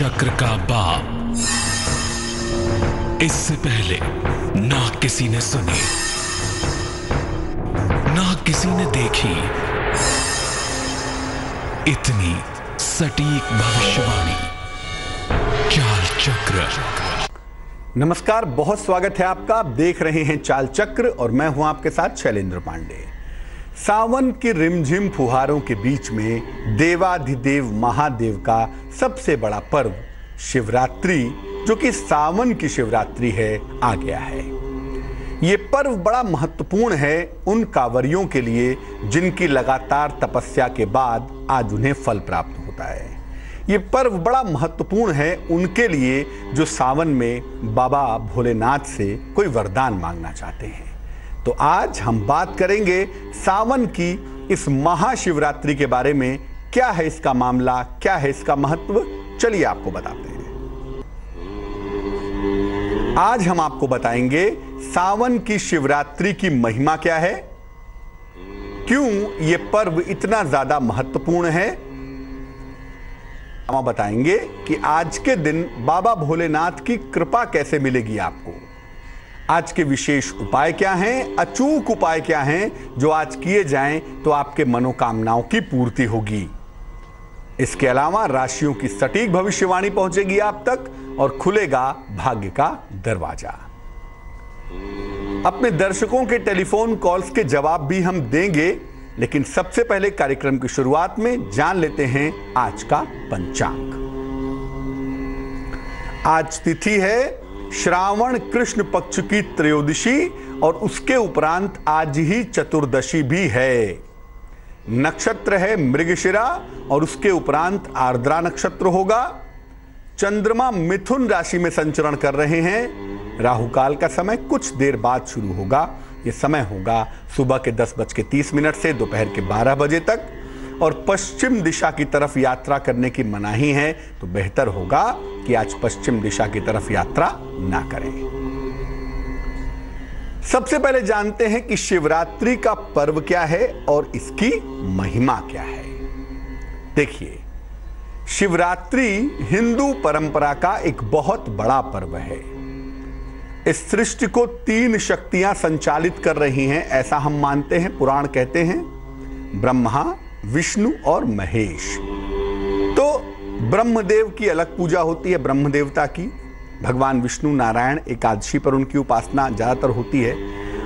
चक्र का बाप। इससे पहले ना किसी ने सुनी, ना किसी ने देखी इतनी सटीक भविष्यवाणी। चाल चक्र। नमस्कार, बहुत स्वागत है आपका। आप देख रहे हैं चाल चक्र और मैं हूं आपके साथ शैलेंद्र पांडे। सावन की रिमझिम फुहारों के बीच में देवाधिदेव महादेव का सबसे बड़ा पर्व शिवरात्रि, जो कि सावन की शिवरात्रि है, आ गया है। ये पर्व बड़ा महत्वपूर्ण है उन कांवरियों के लिए जिनकी लगातार तपस्या के बाद आज उन्हें फल प्राप्त होता है। ये पर्व बड़ा महत्वपूर्ण है उनके लिए जो सावन में बाबा भोलेनाथ से कोई वरदान मांगना चाहते हैं। तो आज हम बात करेंगे सावन की इस महाशिवरात्रि के बारे में। क्या है इसका मामला, क्या है इसका महत्व, चलिए आपको बताते हैं। आज हम आपको बताएंगे सावन की शिवरात्रि की महिमा क्या है, क्यों यह पर्व इतना ज्यादा महत्वपूर्ण है। हम बताएंगे कि आज के दिन बाबा भोलेनाथ की कृपा कैसे मिलेगी आपको, आज के विशेष उपाय क्या हैं, अचूक उपाय क्या हैं जो आज किए जाएं तो आपके मनोकामनाओं की पूर्ति होगी। इसके अलावा राशियों की सटीक भविष्यवाणी पहुंचेगी आप तक और खुलेगा भाग्य का दरवाजा। अपने दर्शकों के टेलीफोन कॉल्स के जवाब भी हम देंगे, लेकिन सबसे पहले कार्यक्रम की शुरुआत में जान लेते हैं आज का पंचांग। आज तिथि है श्रावण कृष्ण पक्ष की त्रयोदशी और उसके उपरांत आज ही चतुर्दशी भी है। नक्षत्र है मृगशिरा और उसके उपरांत आर्द्रा नक्षत्र होगा। चंद्रमा मिथुन राशि में संचरण कर रहे हैं। राहु काल का समय कुछ देर बाद शुरू होगा। यह समय होगा सुबह के 10:30 से दोपहर के 12 बजे तक और पश्चिम दिशा की तरफ यात्रा करने की मनाही है, तो बेहतर होगा कि आज पश्चिम दिशा की तरफ यात्रा ना करें। सबसे पहले जानते हैं कि शिवरात्रि का पर्व क्या है और इसकी महिमा क्या है। देखिए, शिवरात्रि हिंदू परंपरा का एक बहुत बड़ा पर्व है। इस सृष्टि को 3 शक्तियां संचालित कर रही हैं, ऐसा हम मानते हैं। पुराण कहते हैं ब्रह्मा, विष्णु और महेश। तो ब्रह्मदेव की अलग पूजा होती है, ब्रह्म देवता की। भगवान विष्णु नारायण एकादशी पर उनकी उपासना ज्यादातर होती है।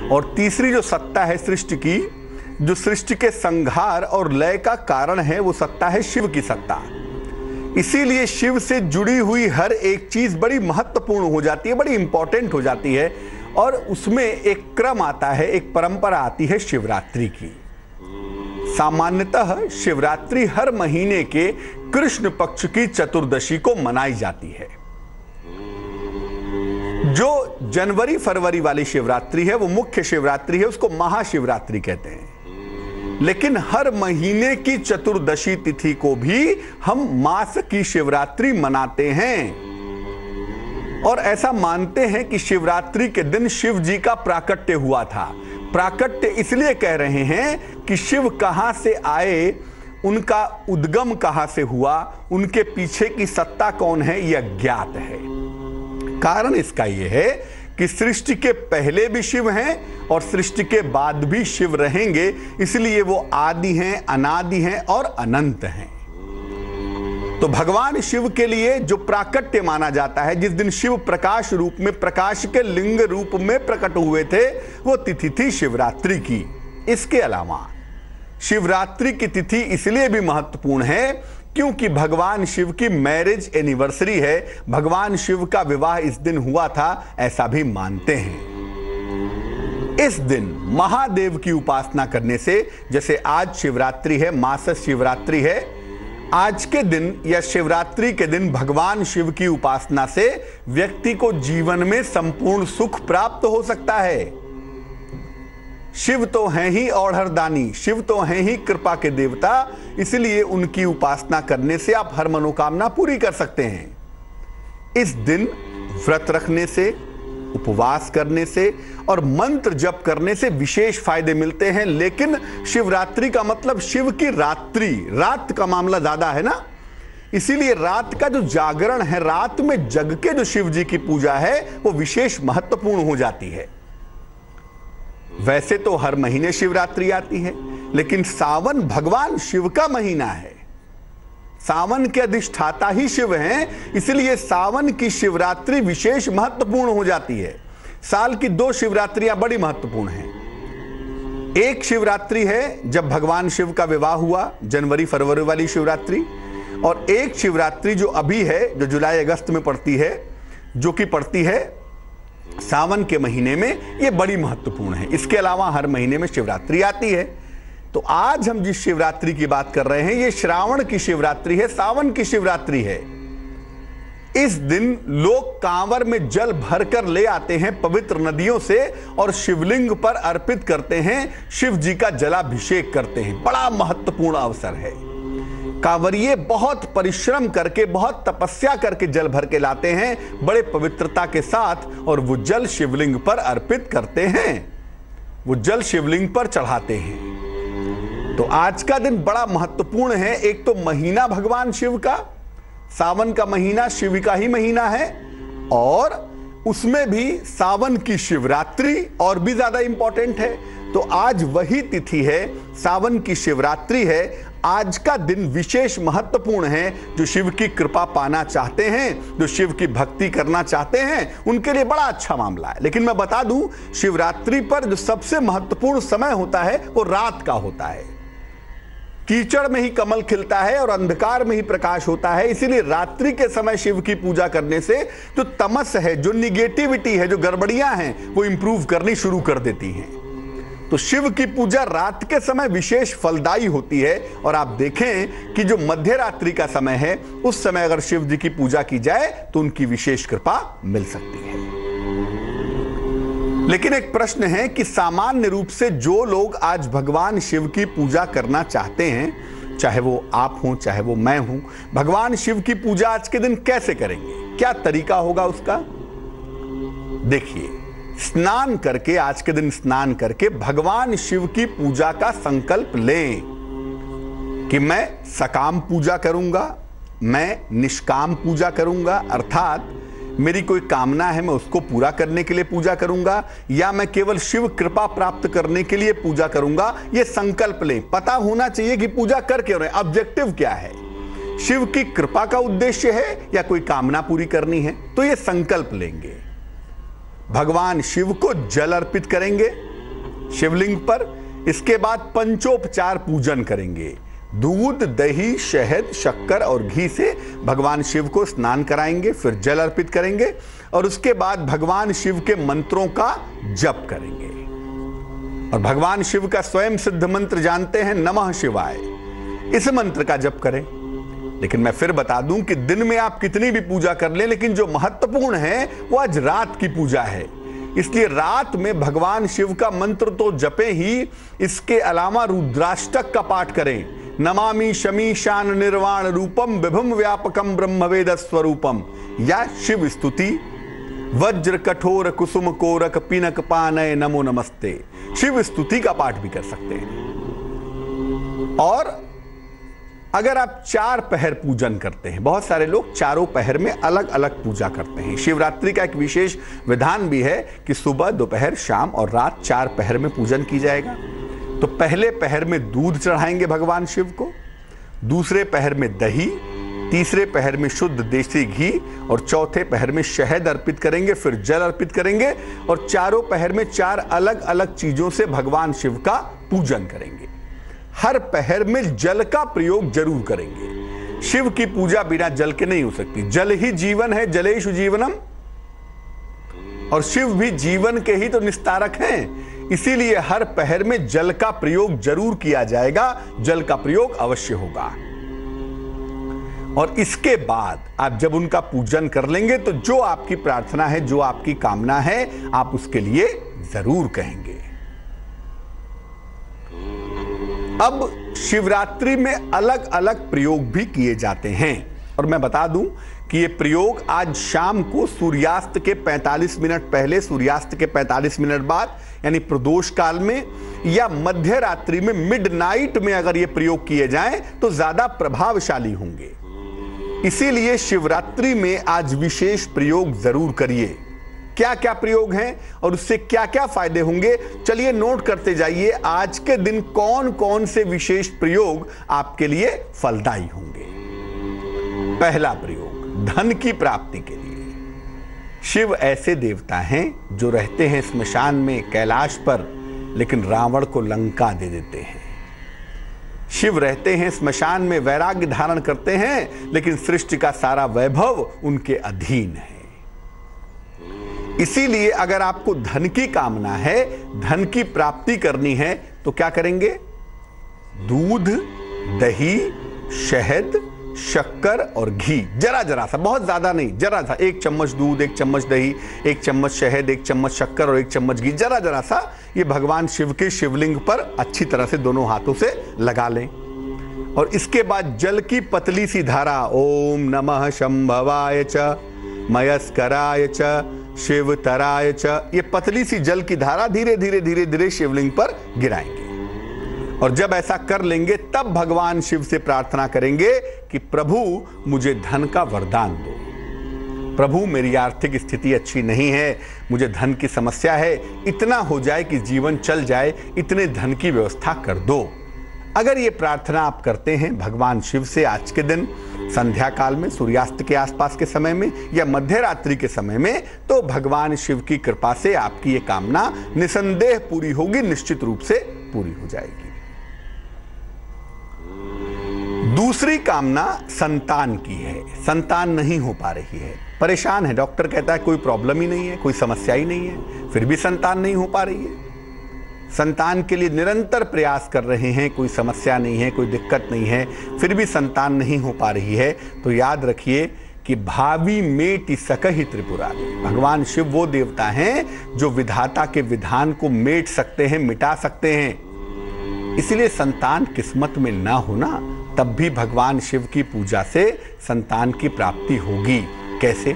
और तीसरी जो सत्ता है सृष्टि की, जो सृष्टि के संहार और लय का कारण है, वो सत्ता है शिव की सत्ता। इसीलिए शिव से जुड़ी हुई हर एक चीज बड़ी महत्वपूर्ण हो जाती है, बड़ी इंपॉर्टेंट हो जाती है। और उसमें एक क्रम आता है, एक परंपरा आती है शिवरात्रि की। सामान्यतः शिवरात्रि हर महीने के कृष्ण पक्ष की चतुर्दशी को मनाई जाती है। जो जनवरी फरवरी वाली शिवरात्रि है वो मुख्य शिवरात्रि है, उसको महाशिवरात्रि कहते हैं। लेकिन हर महीने की चतुर्दशी तिथि को भी हम मास की शिवरात्रि मनाते हैं और ऐसा मानते हैं कि शिवरात्रि के दिन शिव जी का प्राकट्य हुआ था। प्राकट्य इसलिए कह रहे हैं कि शिव कहां से आए, उनका उद्गम कहां से हुआ, उनके पीछे की सत्ता कौन है, यह ज्ञात है। कारण इसका यह है कि सृष्टि के पहले भी शिव हैं और सृष्टि के बाद भी शिव रहेंगे, इसलिए वो आदि हैं, अनादि हैं और अनंत हैं। तो भगवान शिव के लिए जो प्राकट्य माना जाता है, जिस दिन शिव प्रकाश रूप में, प्रकाश के लिंग रूप में प्रकट हुए थे, वो तिथि थी शिवरात्रि की। इसके अलावा शिवरात्रि की तिथि इसलिए भी महत्वपूर्ण है क्योंकि भगवान शिव की मैरिज एनिवर्सरी है। भगवान शिव का विवाह इस दिन हुआ था, ऐसा भी मानते हैं। इस दिन महादेव की उपासना करने से, जैसे आज शिवरात्रि है, मास शिवरात्रि है, आज के दिन या शिवरात्रि के दिन भगवान शिव की उपासना से व्यक्ति को जीवन में संपूर्ण सुख प्राप्त हो सकता है। शिव तो हैं ही औढ़रदानी, शिव तो हैं ही कृपा के देवता, इसलिए उनकी उपासना करने से आप हर मनोकामना पूरी कर सकते हैं। इस दिन व्रत रखने से, उपवास करने से और मंत्र जप करने से विशेष फायदे मिलते हैं। लेकिन शिवरात्रि का मतलब शिव की रात्रि, रात का मामला ज्यादा है ना, इसीलिए रात का जो जागरण है, रात में जग के जो शिव जी की पूजा है वो विशेष महत्वपूर्ण हो जाती है। वैसे तो हर महीने शिवरात्रि आती है, लेकिन सावन भगवान शिव का महीना है। सावन के अधिष्ठाता ही शिव हैं, इसलिए सावन की शिवरात्रि विशेष महत्वपूर्ण हो जाती है। साल की 2 शिवरात्रियां बड़ी महत्वपूर्ण हैं। एक शिवरात्रि है जब भगवान शिव का विवाह हुआ, जनवरी फरवरी वाली शिवरात्रि, और एक शिवरात्रि जो अभी है, जो जुलाई अगस्त में पड़ती है, जो कि पड़ती है सावन के महीने में, ये बड़ी महत्वपूर्ण है। इसके अलावा हर महीने में शिवरात्रि आती है। तो आज हम जिस शिवरात्रि की बात कर रहे हैं ये श्रावण की शिवरात्रि है, सावन की शिवरात्रि है। इस दिन लोग कांवर में जल भरकर ले आते हैं पवित्र नदियों से और शिवलिंग पर अर्पित करते हैं, शिव जी का जलाभिषेक करते हैं। बड़ा महत्वपूर्ण अवसर है। कांवरिये बहुत परिश्रम करके, बहुत तपस्या करके जल भर के लाते हैं बड़े पवित्रता के साथ, और वो जल शिवलिंग पर अर्पित करते हैं, वो जल शिवलिंग पर चढ़ाते हैं। तो आज का दिन बड़ा महत्वपूर्ण है। एक तो महीना भगवान शिव का, सावन का महीना शिव का ही महीना है, और उसमें भी सावन की शिवरात्रि और भी ज्यादा इंपॉर्टेंट है। तो आज वही तिथि है, सावन की शिवरात्रि है। आज का दिन विशेष महत्वपूर्ण है। जो शिव की कृपा पाना चाहते हैं, जो शिव की भक्ति करना चाहते हैं, उनके लिए बड़ा अच्छा मामला है। लेकिन मैं बता दूं, शिवरात्रि पर जो सबसे महत्वपूर्ण समय होता है वो रात का होता है। कीचड़ में ही कमल खिलता है और अंधकार में ही प्रकाश होता है। इसीलिए रात्रि के समय शिव की पूजा करने से जो तमस है, जो निगेटिविटी है, जो गड़बड़ियां हैं, वो इंप्रूव करनी शुरू कर देती हैं। तो शिव की पूजा रात के समय विशेष फलदायी होती है। और आप देखें कि जो मध्य रात्रि का समय है, उस समय अगर शिव जी की पूजा की जाए तो उनकी विशेष कृपा मिल सकती है। लेकिन एक प्रश्न है कि सामान्य रूप से जो लोग आज भगवान शिव की पूजा करना चाहते हैं, चाहे वो आप हों, चाहे वो मैं हूं, भगवान शिव की पूजा आज के दिन कैसे करेंगे, क्या तरीका होगा उसका? देखिए, स्नान करके, आज के दिन स्नान करके भगवान शिव की पूजा का संकल्प लें कि मैं सकाम पूजा करूंगा, मैं निष्काम पूजा करूंगा, अर्थात मेरी कोई कामना है मैं उसको पूरा करने के लिए पूजा करूंगा, या मैं केवल शिव कृपा प्राप्त करने के लिए पूजा करूंगा। यह संकल्प लें। पता होना चाहिए कि पूजा कर क्यों रहे, ऑब्जेक्टिव क्या है, शिव की कृपा का उद्देश्य है या कोई कामना पूरी करनी है। तो यह संकल्प लेंगे। भगवान शिव को जल अर्पित करेंगे शिवलिंग पर। इसके बाद पंचोपचार पूजन करेंगे। दूध, दही, शहद, शक्कर और घी से भगवान शिव को स्नान कराएंगे, फिर जल अर्पित करेंगे और उसके बाद भगवान शिव के मंत्रों का जप करेंगे। और भगवान शिव का स्वयं सिद्ध मंत्र जानते हैं, नमः शिवाय। इस मंत्र का जप करें। लेकिन मैं फिर बता दूं कि दिन में आप कितनी भी पूजा कर लें, लेकिन जो महत्वपूर्ण है वो आज रात की पूजा है। इसलिए रात में भगवान शिव का मंत्र तो जपे ही, इसके अलावा रुद्राष्टक का पाठ करें। नमामि शमी शान निर्वाण रूपम विभुम व्यापकम ब्रह्मवेद स्वरूपम, या शिव स्तुति, वज्र कठोर कुसुम कोरक पिनक पानय नमो नमस्ते, शिव स्तुति का पाठ भी कर सकते हैं। और अगर आप 4 पहर पूजन करते हैं, बहुत सारे लोग चारों पहर में अलग अलग पूजा करते हैं। शिवरात्रि का एक विशेष विधान भी है कि सुबह, दोपहर, शाम और रात 4 पहर में पूजन की जाएगा। तो पहले पहर में दूध चढ़ाएंगे भगवान शिव को, दूसरे पहर में दही, तीसरे पहर में शुद्ध देसी घी और चौथे पहर में शहद अर्पित करेंगे, फिर जल अर्पित करेंगे और चारों पहर में 4 अलग अलग चीजों से भगवान शिव का पूजन करेंगे। हर पहर में जल का प्रयोग जरूर करेंगे। शिव की पूजा बिना जल के नहीं हो सकती। जल ही जीवन है, जलेषु जीवनम, और शिव भी जीवन के ही तो निस्तारक हैं। इसीलिए हर पहर में जल का प्रयोग जरूर किया जाएगा, जल का प्रयोग अवश्य होगा। और इसके बाद आप जब उनका पूजन कर लेंगे तो जो आपकी प्रार्थना है, जो आपकी कामना है, आप उसके लिए जरूर कहेंगे। अब शिवरात्रि में अलग अलग प्रयोग भी किए जाते हैं और मैं बता दूं कि ये प्रयोग आज शाम को सूर्यास्त के 45 मिनट पहले, सूर्यास्त के 45 मिनट बाद, यानी प्रदोष काल में, या मध्य रात्रि में, मिडनाइट में अगर ये प्रयोग किए जाएं तो ज्यादा प्रभावशाली होंगे। इसीलिए शिवरात्रि में आज विशेष प्रयोग जरूर करिए। क्या क्या प्रयोग हैं और उससे क्या क्या फायदे होंगे, चलिए नोट करते जाइए। आज के दिन कौन कौन से विशेष प्रयोग आपके लिए फलदायी होंगे। पहला प्रयोग, धन की प्राप्ति के लिए। शिव ऐसे देवता हैं जो रहते हैं स्मशान में, कैलाश पर, लेकिन रावण को लंका दे देते हैं। शिव रहते हैं स्मशान में, वैराग्य धारण करते हैं, लेकिन सृष्टि का सारा वैभव उनके अधीन है। इसीलिए अगर आपको धन की कामना है, धन की प्राप्ति करनी है, तो क्या करेंगे? दूध, दही, शहद, शक्कर और घी, जरा जरा सा, बहुत ज्यादा नहीं, जरा सा, 1 चम्मच दूध, 1 चम्मच दही, 1 चम्मच शहद, 1 चम्मच शक्कर और 1 चम्मच घी, जरा जरा सा, ये भगवान शिव के शिवलिंग पर अच्छी तरह से दोनों हाथों से लगा लें। और इसके बाद जल की पतली सी धारा, ओम नमः शंभवाय च मयस्कराय च शिवतराय च, ये पतली सी जल की धारा धीरे धीरे धीरे धीरे शिवलिंग पर गिराएंगे। और जब ऐसा कर लेंगे तब भगवान शिव से प्रार्थना करेंगे कि प्रभु मुझे धन का वरदान दो। प्रभु मेरी आर्थिक स्थिति अच्छी नहीं है, मुझे धन की समस्या है, इतना हो जाए कि जीवन चल जाए, इतने धन की व्यवस्था कर दो। अगर ये प्रार्थना आप करते हैं भगवान शिव से आज के दिन संध्या काल में, सूर्यास्त के आसपास के समय में या मध्य रात्रि के समय में, तो भगवान शिव की कृपा से आपकी ये कामना निसंदेह पूरी होगी, निश्चित रूप से पूरी हो जाएगी। दूसरी कामना संतान की है। संतान नहीं हो पा रही है, परेशान है, डॉक्टर कहता है कोई प्रॉब्लम ही नहीं है, कोई समस्या ही नहीं है, फिर भी संतान नहीं हो पा रही है। संतान के लिए निरंतर प्रयास कर रहे हैं, कोई समस्या नहीं है, कोई दिक्कत नहीं है, फिर भी संतान नहीं हो पा रही है, तो याद रखिए कि भावी मेटि सकहि त्रिपुरारी। भगवान शिव वो देवता हैं जो विधाता के विधान को मेट सकते हैं, मिटा सकते हैं। इसलिए संतान किस्मत में ना होना, तब भी भगवान शिव की पूजा से संतान की प्राप्ति होगी। कैसे?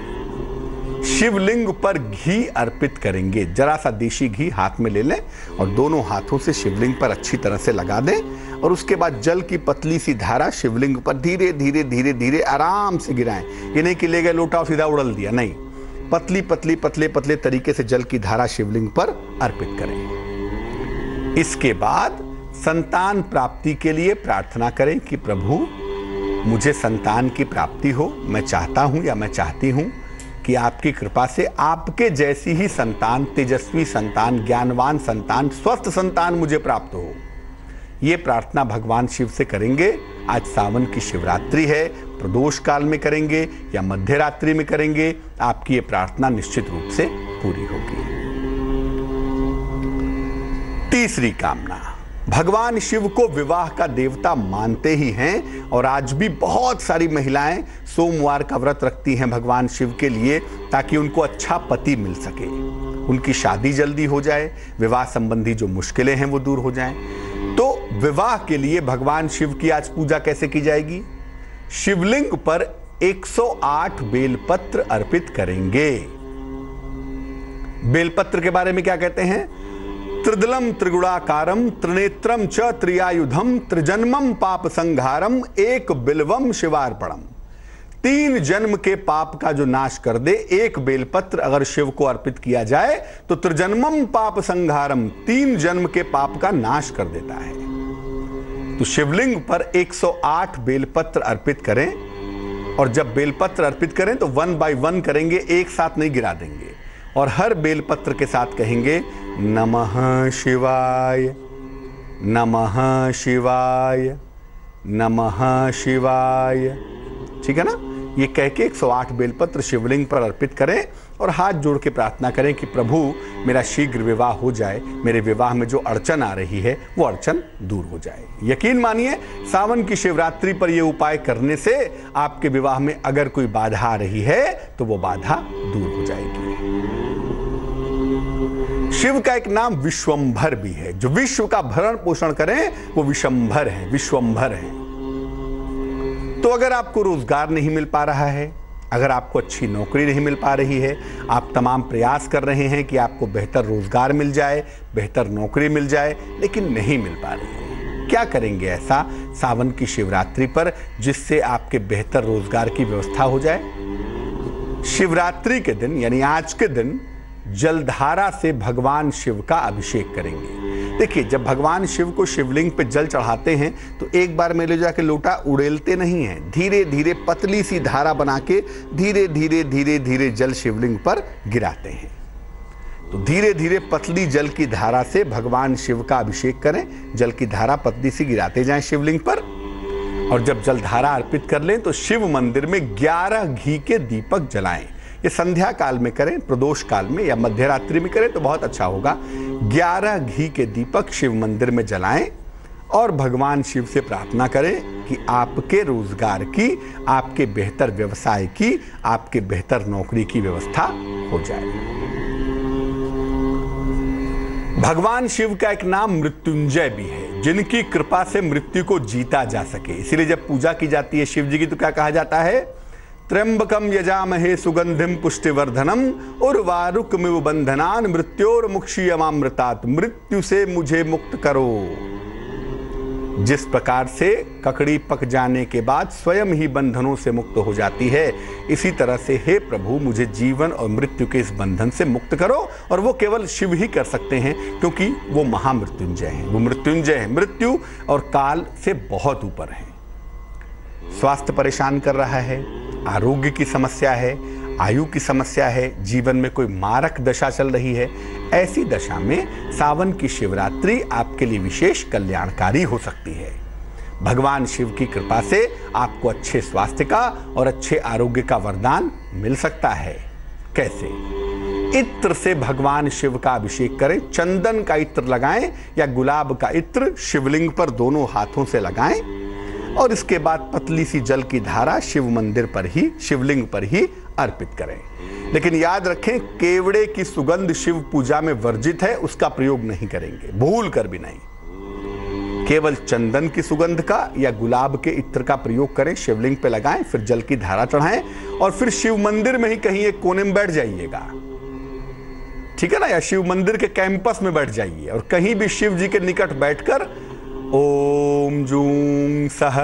शिवलिंग पर घी अर्पित करेंगे, जरा सा देशी घी हाथ में ले लें और दोनों हाथों से शिवलिंग पर अच्छी तरह से लगा दें और उसके बाद जल की पतली सी धारा शिवलिंग पर धीरे धीरे धीरे धीरे आराम से गिराएं। ये नहीं कि ले गए लोटा और सीधा उड़ल दिया, नहीं, पतली पतली पतले पतले तरीके से जल की धारा शिवलिंग पर अर्पित करें। इसके बाद संतान प्राप्ति के लिए प्रार्थना करें कि प्रभु मुझे संतान की प्राप्ति हो, मैं चाहता हूं या मैं चाहती हूं कि आपकी कृपा से आपके जैसी ही संतान, तेजस्वी संतान, ज्ञानवान संतान, स्वस्थ संतान मुझे प्राप्त हो। ये प्रार्थना भगवान शिव से करेंगे। आज सावन की शिवरात्रि है, प्रदोष काल में करेंगे या मध्य रात्रि में करेंगे, आपकी ये प्रार्थना निश्चित रूप से पूरी होगी। तीसरी कामना, भगवान शिव को विवाह का देवता मानते ही हैं और आज भी बहुत सारी महिलाएं सोमवार का व्रत रखती हैं भगवान शिव के लिए, ताकि उनको अच्छा पति मिल सके, उनकी शादी जल्दी हो जाए, विवाह संबंधी जो मुश्किलें हैं वो दूर हो जाएं। तो विवाह के लिए भगवान शिव की आज पूजा कैसे की जाएगी? शिवलिंग पर 108 बेलपत्र अर्पित करेंगे। बेलपत्र के बारे में क्या कहते हैं? त्रिदलम त्रिगुणाकारम त्रिनेत्रम च त्रियायुधम त्रिजन्मम पाप संहारम एक बिल्वम शिवार्पणम। 3 जन्म के पाप का जो नाश कर दे, एक बेलपत्र अगर शिव को अर्पित किया जाए तो त्रिजन्मम पाप संहारम, 3 जन्म के पाप का नाश कर देता है। तो शिवलिंग पर 108 बेलपत्र अर्पित करें और जब बेलपत्र अर्पित करें तो 1 बाय 1 करेंगे, एक साथ नहीं गिरा देंगे और हर बेलपत्र के साथ कहेंगे नमः शिवाय, नमः शिवाय, नमः शिवाय। ठीक है ना? ये कह के 108 बेलपत्र शिवलिंग पर अर्पित करें और हाथ जोड़ के प्रार्थना करें कि प्रभु मेरा शीघ्र विवाह हो जाए, मेरे विवाह में जो अड़चन आ रही है वो अड़चन दूर हो जाए। यकीन मानिए सावन की शिवरात्रि पर यह उपाय करने से आपके विवाह में अगर कोई बाधा आ रही है तो वो बाधा दूर हो जाएगी। शिव का एक नाम विश्वंभर भी है, जो विश्व का भरण पोषण करें वो विश्वंभर है, विश्वंभर है। तो अगर आपको रोजगार नहीं मिल पा रहा है, अगर आपको अच्छी नौकरी नहीं मिल पा रही है, आप तमाम प्रयास कर रहे हैं कि आपको बेहतर रोजगार मिल जाए, बेहतर नौकरी मिल जाए, लेकिन नहीं मिल पा रही है, क्या करेंगे ऐसा सावन की शिवरात्रि पर जिससे आपके बेहतर रोजगार की व्यवस्था हो जाए? शिवरात्रि के दिन यानी आज के दिन जलधारा से भगवान शिव का अभिषेक करेंगे। देखिए, जब भगवान शिव को शिवलिंग पे जल चढ़ाते हैं तो एक बार में ले जाके लोटा उड़ेलते नहीं हैं, धीरे धीरे पतली सी धारा बना के धीरे धीरे धीरे धीरे जल शिवलिंग पर गिराते हैं। तो धीरे धीरे पतली जल की धारा से भगवान शिव का अभिषेक करें, जल की धारा पतली सी गिराते जाएं शिवलिंग पर, और जब जलधारा अर्पित कर लें तो शिव मंदिर में 11 घी के दीपक जलाएं। ये संध्या काल में करें, प्रदोष काल में या मध्य रात्रि में करें तो बहुत अच्छा होगा। 11 घी के दीपक शिव मंदिर में जलाएं और भगवान शिव से प्रार्थना करें कि आपके रोजगार की, आपके बेहतर व्यवसाय की, आपके बेहतर नौकरी की व्यवस्था हो जाए। भगवान शिव का एक नाम मृत्युंजय भी है, जिनकी कृपा से मृत्यु को जीता जा सके। इसीलिए जब पूजा की जाती है शिव जी की तो क्या कहा जाता है? त्र्यंबकम यजामहे सुगंधिम पुष्टिवर्धनम उर्वारुकमिव बंधनान मृत्योर्मुक्षीयमामृतात्। मृत्यु से मुझे मुक्त करो। जिस प्रकार से ककड़ी पक जाने के बाद स्वयं ही बंधनों से मुक्त हो जाती है, इसी तरह से हे प्रभु मुझे जीवन और मृत्यु के इस बंधन से मुक्त करो। और वो केवल शिव ही कर सकते हैं, क्योंकि वो महामृत्युंजय हैं, वो मृत्युंजय हैं, मृत्यु और काल से बहुत ऊपर हैं। स्वास्थ्य परेशान कर रहा है, आरोग्य की समस्या है, आयु की समस्या है, जीवन में कोई मारक दशा चल रही है, ऐसी दशा में सावन की शिवरात्रि आपके लिए विशेष कल्याणकारी हो सकती है। भगवान शिव की कृपा से आपको अच्छे स्वास्थ्य का और अच्छे आरोग्य का वरदान मिल सकता है। कैसे? इत्र से भगवान शिव का अभिषेक करें। चंदन का इत्र लगाएं या गुलाब का इत्र शिवलिंग पर दोनों हाथों से लगाएं और इसके बाद पतली सी जल की धारा शिव मंदिर पर ही, शिवलिंग पर ही अर्पित करें। लेकिन याद रखें, केवड़े की सुगंध शिव पूजा में वर्जित है, उसका प्रयोग नहीं करेंगे, भूल कर भी नहीं। केवल चंदन की सुगंध का या गुलाब के इत्र का प्रयोग करें, शिवलिंग पे लगाएं, फिर जल की धारा चढ़ाएं और फिर शिव मंदिर में ही कहीं एक कोने में बैठ जाइएगा, ठीक है ना, या शिव मंदिर के कैंपस में बैठ जाइए और कहीं भी शिव जी के निकट बैठकर ओम जूं सह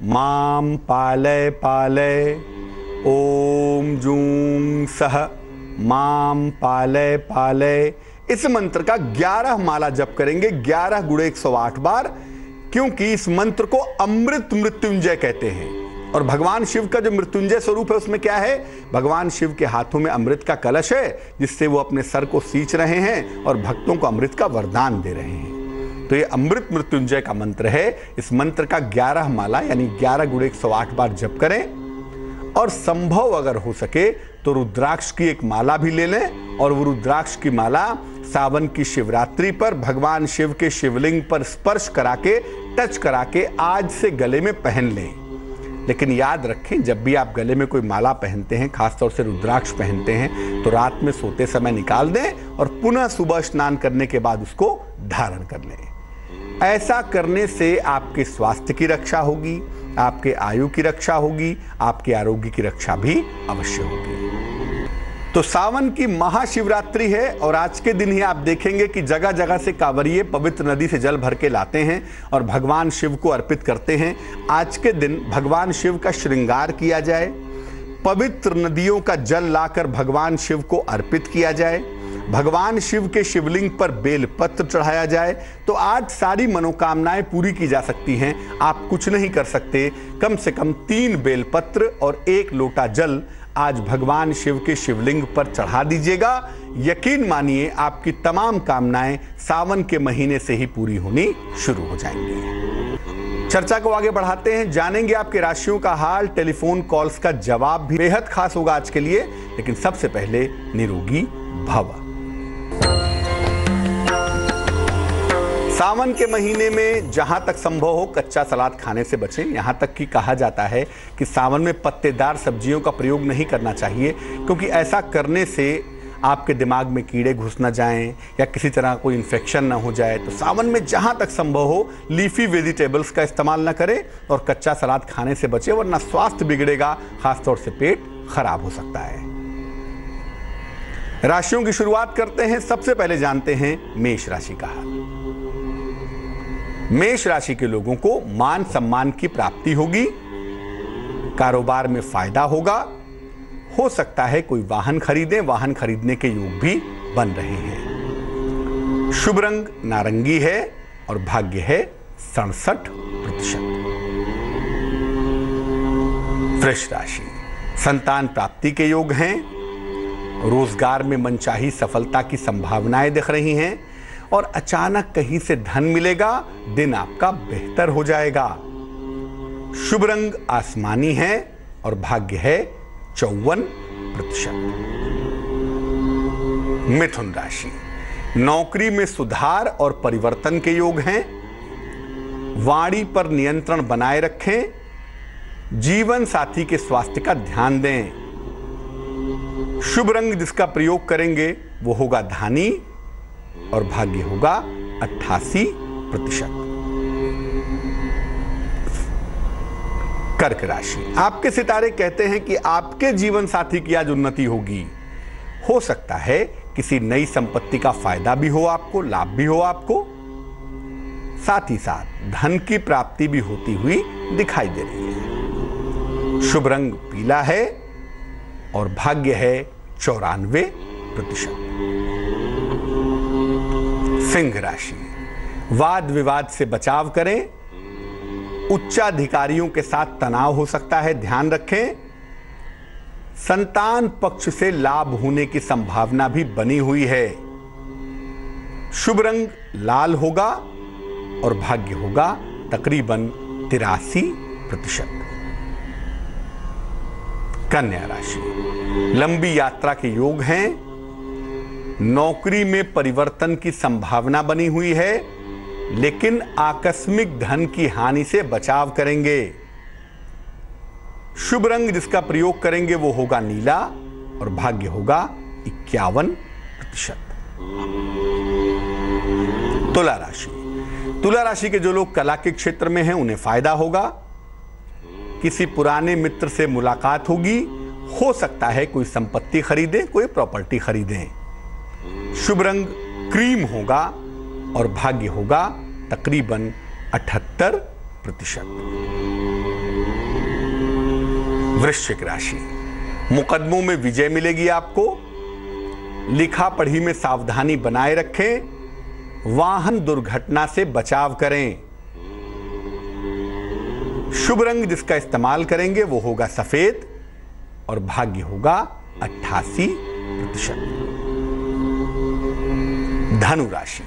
माम पालय पालय, ओम जूं सह माम पालय पालय, इस मंत्र का 11 माला जप करेंगे, 11 गुणे 108 बार, क्योंकि इस मंत्र को अमृत मृत्युंजय कहते हैं। और भगवान शिव का जो मृत्युंजय स्वरूप है उसमें क्या है? भगवान शिव के हाथों में अमृत का कलश है, जिससे वो अपने सर को सींच रहे हैं और भक्तों को अमृत का वरदान दे रहे हैं। तो ये अमृत मृत्युंजय का मंत्र है। इस मंत्र का 11 माला यानी 11 गुणे 108 बार जप करें और संभव अगर हो सके तो रुद्राक्ष की एक माला भी ले लें और वो रुद्राक्ष की माला सावन की शिवरात्रि पर भगवान शिव के शिवलिंग पर स्पर्श करा के, टच करा के आज से गले में पहन लें। लेकिन याद रखें, जब भी आप गले में कोई माला पहनते हैं, खासतौर से रुद्राक्ष पहनते हैं, तो रात में सोते समय निकाल दें और पुनः सुबह स्नान करने के बाद उसको धारण कर लें। ऐसा करने से आपके स्वास्थ्य की रक्षा होगी, आपके आयु की रक्षा होगी, आपके आरोग्य की रक्षा भी अवश्य होगी। तो सावन की महाशिवरात्रि है और आज के दिन ही आप देखेंगे कि जगह जगह से कांवरिये पवित्र नदी से जल भर के लाते हैं और भगवान शिव को अर्पित करते हैं। आज के दिन भगवान शिव का श्रृंगार किया जाए, पवित्र नदियों का जल लाकर भगवान शिव को अर्पित किया जाए, भगवान शिव के शिवलिंग पर बेलपत्र चढ़ाया जाए, तो आज सारी मनोकामनाएं पूरी की जा सकती हैं। आप कुछ नहीं कर सकते, कम से कम 3 बेलपत्र और 1 लोटा जल आज भगवान शिव के शिवलिंग पर चढ़ा दीजिएगा। यकीन मानिए आपकी तमाम कामनाएं सावन के महीने से ही पूरी होनी शुरू हो जाएंगी। चर्चा को आगे बढ़ाते हैं, जानेंगे आपके राशियों का हाल, टेलीफोन कॉल्स का जवाब भी बेहद खास होगा आज के लिए। लेकिन सबसे पहले निरोगी भव। सावन के महीने में जहां तक संभव हो कच्चा सलाद खाने से बचें। यहां तक कि कहा जाता है कि सावन में पत्तेदार सब्जियों का प्रयोग नहीं करना चाहिए, क्योंकि ऐसा करने से आपके दिमाग में कीड़े घुस न जाएं या किसी तरह कोई इन्फेक्शन ना हो जाए। तो सावन में जहां तक संभव हो लीफी वेजिटेबल्स का इस्तेमाल न करें और कच्चा सलाद खाने से बचें, वरना स्वास्थ्य बिगड़ेगा, खासतौर से पेट खराब हो सकता है। राशियों की शुरुआत करते हैं। सबसे पहले जानते हैं मेष राशि का हाल। मेष राशि के लोगों को मान सम्मान की प्राप्ति होगी, कारोबार में फायदा होगा, हो सकता है कोई वाहन खरीदें, वाहन खरीदने के योग भी बन रहे हैं। शुभ रंग नारंगी है और भाग्य है 67%। वृष राशि, संतान प्राप्ति के योग हैं, रोजगार में मनचाही सफलता की संभावनाएं दिख रही हैं और अचानक कहीं से धन मिलेगा, दिन आपका बेहतर हो जाएगा। शुभ रंग आसमानी है और भाग्य है 54%। मिथुन राशि, नौकरी में सुधार और परिवर्तन के योग हैं, वाणी पर नियंत्रण बनाए रखें, जीवन साथी के स्वास्थ्य का ध्यान दें। शुभ रंग जिसका प्रयोग करेंगे वो होगा धानी और भाग्य होगा 88%। कर्क राशि, आपके सितारे कहते हैं कि आपके जीवन साथी की आज उन्नति होगी। हो सकता है किसी नई संपत्ति का फायदा भी हो आपको, लाभ भी हो आपको, साथ ही साथ धन की प्राप्ति भी होती हुई दिखाई दे रही है। शुभ रंग पीला है और भाग्य है 94%। सिंह राशि, वाद विवाद से बचाव करें, उच्चाधिकारियों के साथ तनाव हो सकता है, ध्यान रखें। संतान पक्ष से लाभ होने की संभावना भी बनी हुई है। शुभ रंग लाल होगा और भाग्य होगा तकरीबन 83%। कन्या राशि, लंबी यात्रा के योग हैं, नौकरी में परिवर्तन की संभावना बनी हुई है, लेकिन आकस्मिक धन की हानि से बचाव करेंगे। शुभ रंग जिसका प्रयोग करेंगे वो होगा नीला और भाग्य होगा 51%। तुला राशि, तुला राशि के जो लोग कला के क्षेत्र में हैं उन्हें फायदा होगा, किसी पुराने मित्र से मुलाकात होगी, हो सकता है कोई संपत्ति खरीदें, कोई प्रॉपर्टी खरीदें। शुभ रंग क्रीम होगा और भाग्य होगा तकरीबन 78%। वृश्चिक राशि, मुकदमों में विजय मिलेगी आपको, लिखा पढ़ी में सावधानी बनाए रखें, वाहन दुर्घटना से बचाव करें। शुभ रंग जिसका इस्तेमाल करेंगे वो होगा सफेद और भाग्य होगा 88%। धनु राशि,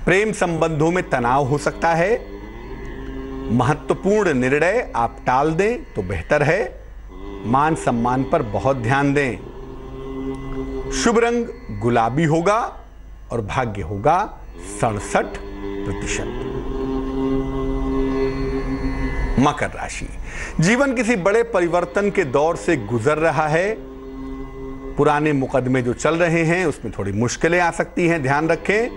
प्रेम संबंधों में तनाव हो सकता है, महत्वपूर्ण निर्णय आप टाल दें तो बेहतर है, मान सम्मान पर बहुत ध्यान दें। शुभ रंग गुलाबी होगा और भाग्य होगा 67%। मकर राशि, जीवन किसी बड़े परिवर्तन के दौर से गुजर रहा है, पुराने मुकदमे जो चल रहे हैं उसमें थोड़ी मुश्किलें आ सकती हैं, ध्यान रखें।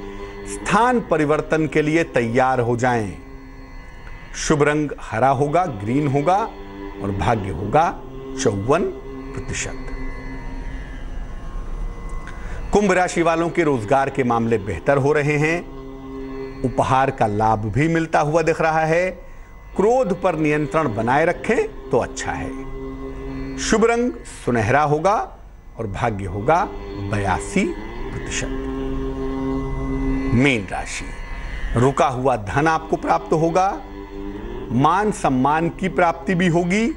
स्थान परिवर्तन के लिए तैयार हो जाएं। शुभ रंग हरा होगा, ग्रीन होगा और भाग्य होगा 54%। कुंभ राशि वालों के रोजगार के मामले बेहतर हो रहे हैं, उपहार का लाभ भी मिलता हुआ दिख रहा है, क्रोध पर नियंत्रण बनाए रखें तो अच्छा है। शुभ रंग सुनहरा होगा और भाग्य होगा 82%। मीन राशि, रुका हुआ धन आपको प्राप्त होगा, मान सम्मान की प्राप्ति भी होगी,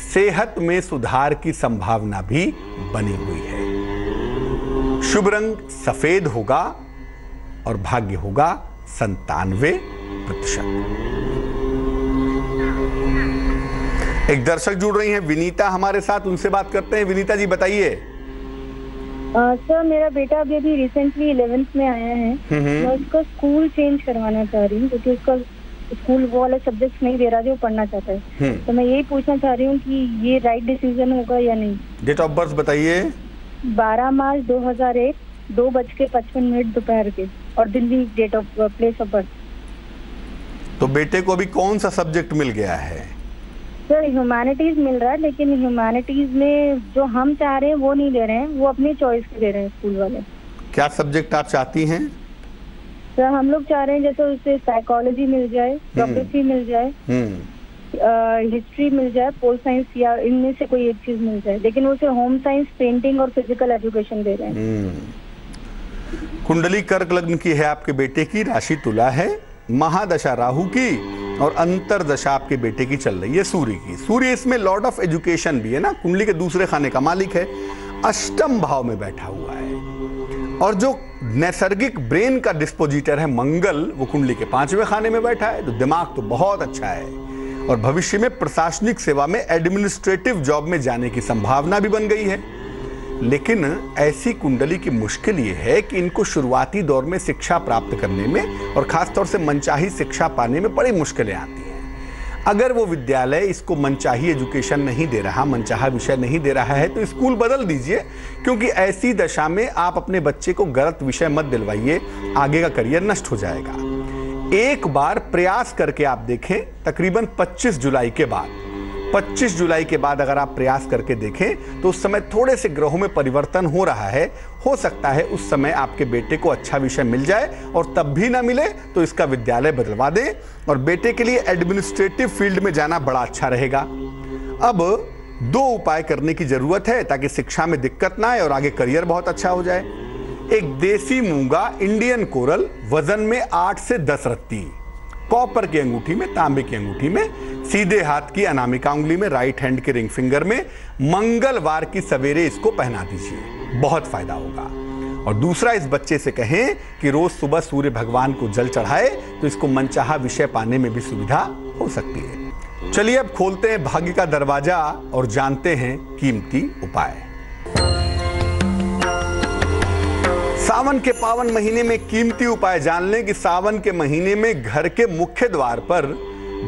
सेहत में सुधार की संभावना भी बनी हुई है। शुभ रंग सफेद होगा और भाग्य होगा 97%। एक दर्शक जुड़ रही हैं विनीता हमारे साथ, उनसे बात करते हैं। विनीता जी बताइए। सर मेरा बेटा अभी रिसेंटली 11th में आया है, मैं उसका स्कूल चेंज करवाना चाह रही हूँ क्योंकि उसका स्कूल वो वाले सब्जेक्ट नहीं दे रहा जो पढ़ना चाहता है, तो मैं यही पूछना चाह रही हूँ कि ये राइट डिसीजन होगा या नहीं। डेट ऑफ बर्थ बताइए। 12 मार्च 2001, 2:55 दोपहर के, और Delhi date of place of birth. तो बेटे को अभी कौन सा सब्जेक्ट मिल गया है? सर ह्यूमैनिटीज मिल रहा है, लेकिन ह्यूमैनिटीज में जो हम चाह रहे हैं वो नहीं दे रहे हैं, वो अपनी चॉइस के दे रहे हैं स्कूल वाले। क्या सब्जेक्ट आप चाहती हैं? सर हम लोग चाह रहे हैं जैसे उसे साइकोलॉजी मिल जाए, ज्योग्राफी मिल जाए, हिस्ट्री मिल जाए, पोल साइंस या इनमें से कोई एक चीज मिल जाए, लेकिन उसे होम साइंस, पेंटिंग और फिजिकल एजुकेशन दे रहे हैं। कुंडली कर्क लग्न की है आपके बेटे की, राशि तुला है, महादशा राहु की और अंतरदशा आपके बेटे की चल रही है सूर्य की। सूर्य इसमें लॉर्ड ऑफ एजुकेशन भी है ना, कुंडली के दूसरे खाने का मालिक है, अष्टम भाव में बैठा हुआ है। और जो नैसर्गिक ब्रेन का डिस्पोजिटर है मंगल, वो कुंडली के 5वें खाने में बैठा है, तो दिमाग तो बहुत अच्छा है और भविष्य में प्रशासनिक सेवा में एडमिनिस्ट्रेटिव जॉब में जाने की संभावना भी बन गई है। लेकिन ऐसी कुंडली की मुश्किल ये है कि इनको शुरुआती दौर में शिक्षा प्राप्त करने में और खासतौर से मनचाही शिक्षा पाने में बड़ी मुश्किलें आती हैं। अगर वो विद्यालय इसको मनचाही एजुकेशन नहीं दे रहा, मनचाहा विषय नहीं दे रहा है, तो स्कूल बदल दीजिए, क्योंकि ऐसी दशा में आप अपने बच्चे को गलत विषय मत दिलवाइए, आगे का करियर नष्ट हो जाएगा। एक बार प्रयास करके आप देखें, तकरीबन 25 जुलाई के बाद, 25 जुलाई के बाद अगर आप प्रयास करके देखें तो उस समय थोड़े से ग्रहों में परिवर्तन हो रहा है। हो सकता है उस समय आपके बेटे को अच्छा विषय मिल जाए, और तब भी ना मिले तो इसका विद्यालय बदलवा दें, और बेटे के लिए एडमिनिस्ट्रेटिव फील्ड में जाना बड़ा अच्छा रहेगा। अब 2 उपाय करने की जरूरत है ताकि शिक्षा में दिक्कत ना आए और आगे करियर बहुत अच्छा हो जाए। एक देसी मूंगा इंडियन कोरल वजन में 8 से 10 रत्ती, कॉपर की अंगूठी में, तांबे की अंगूठी में, सीधे हाथ की अनामिका उंगली में, राइट हैंड के रिंग फिंगर में, मंगलवार की सवेरे इसको पहना दीजिए, बहुत फायदा होगा। और दूसरा, इस बच्चे से कहें कि रोज सुबह सूर्य भगवान को जल चढ़ाए, तो इसको मनचाहा विषय पाने में भी सुविधा हो सकती है। चलिए अब खोलते हैं भाग्य का दरवाजा और जानते हैं कीमती उपाय। सावन के पावन महीने में कीमती उपाय जान लें कि सावन के महीने में घर के मुख्य द्वार पर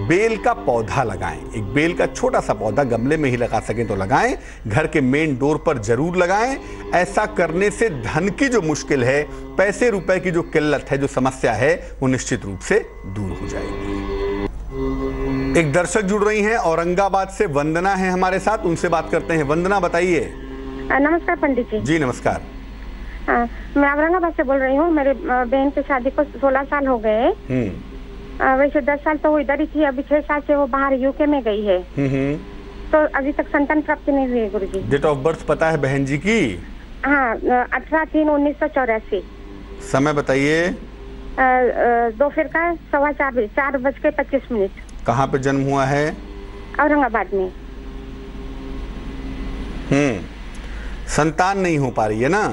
बेल का पौधा लगाएं। एक बेल का छोटा सा पौधा गमले में ही लगा सकें तो लगाएं, घर के मेन डोर पर जरूर लगाएं। ऐसा करने से धन की जो मुश्किल है, पैसे रुपए की जो किल्लत है, जो समस्या है, वो निश्चित रूप से दूर हो जाएगी। एक दर्शक जुड़ रही हैं औरंगाबाद से, वंदना है हमारे साथ, उनसे बात करते हैं। वंदना बताइए। नमस्कार पंडित जी। जी नमस्कार। मैं औरंगाबाद से बोल रही हूँ। मेरे बहन की शादी को 16 साल हो गए। वैसे 10 साल तो वो इधर ही थी, अभी 6 साल से वो बाहर यूके में गई है। तो अभी तक संतान प्राप्ति नहीं हुई है गुरुजी। डेट ऑफ बर्थ पता है बहन जी की? हाँ, 18/3/1984। समय बताइए। दोपहर का 4:25 कहाँ पे जन्म हुआ है? औरंगाबाद में। संतान नहीं हो पा रही है ना?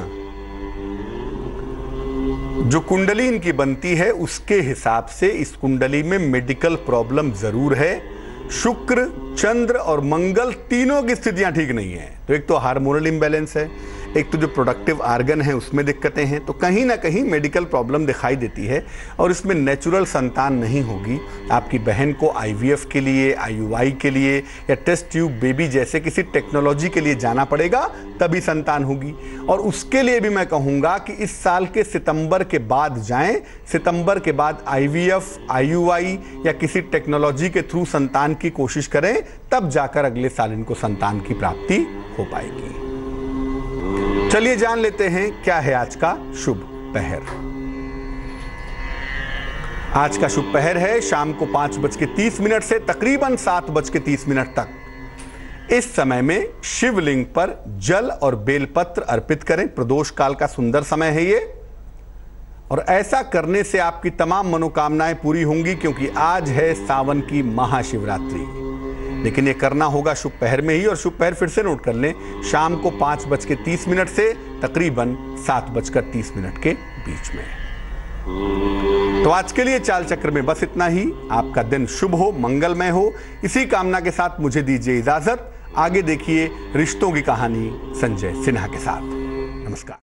जो कुंडली इनकी बनती है उसके हिसाब से इस कुंडली में मेडिकल प्रॉब्लम जरूर है। शुक्र, चंद्र और मंगल तीनों की स्थितियां ठीक नहीं है। तो एक तो हार्मोनल इम्बैलेंस है, एक तो जो प्रोडक्टिव आर्गन है उसमें दिक्कतें हैं, तो कहीं ना कहीं मेडिकल प्रॉब्लम दिखाई देती है और इसमें नेचुरल संतान नहीं होगी। आपकी बहन को आईवीएफ के लिए, आईयूआई के लिए या टेस्ट ट्यूब बेबी जैसे किसी टेक्नोलॉजी के लिए जाना पड़ेगा, तभी संतान होगी। और उसके लिए भी मैं कहूँगा कि इस साल के सितंबर के बाद जाएं। सितंबर के बाद आईवीएफ, आईयूआई या किसी टेक्नोलॉजी के थ्रू संतान की कोशिश करें, तब जाकर अगले साल इनको संतान की प्राप्ति हो पाएगी। चलिए जान लेते हैं क्या है आज का शुभ पहर। आज का शुभ पहर है शाम को 5:30 से तकरीबन 7:30 तक। इस समय में शिवलिंग पर जल और बेलपत्र अर्पित करें। प्रदोष काल का सुंदर समय है ये, और ऐसा करने से आपकी तमाम मनोकामनाएं पूरी होंगी, क्योंकि आज है सावन की महाशिवरात्रि। लेकिन ये करना होगा शुभ पहर में ही, और शुभ पहर फिर से नोट कर लें, शाम को 5:30 से तकरीबन 7:30 के बीच में। तो आज के लिए चाल चक्र में बस इतना ही। आपका दिन शुभ हो, मंगलमय हो, इसी कामना के साथ मुझे दीजिए इजाजत। आगे देखिए रिश्तों की कहानी संजय सिन्हा के साथ। नमस्कार।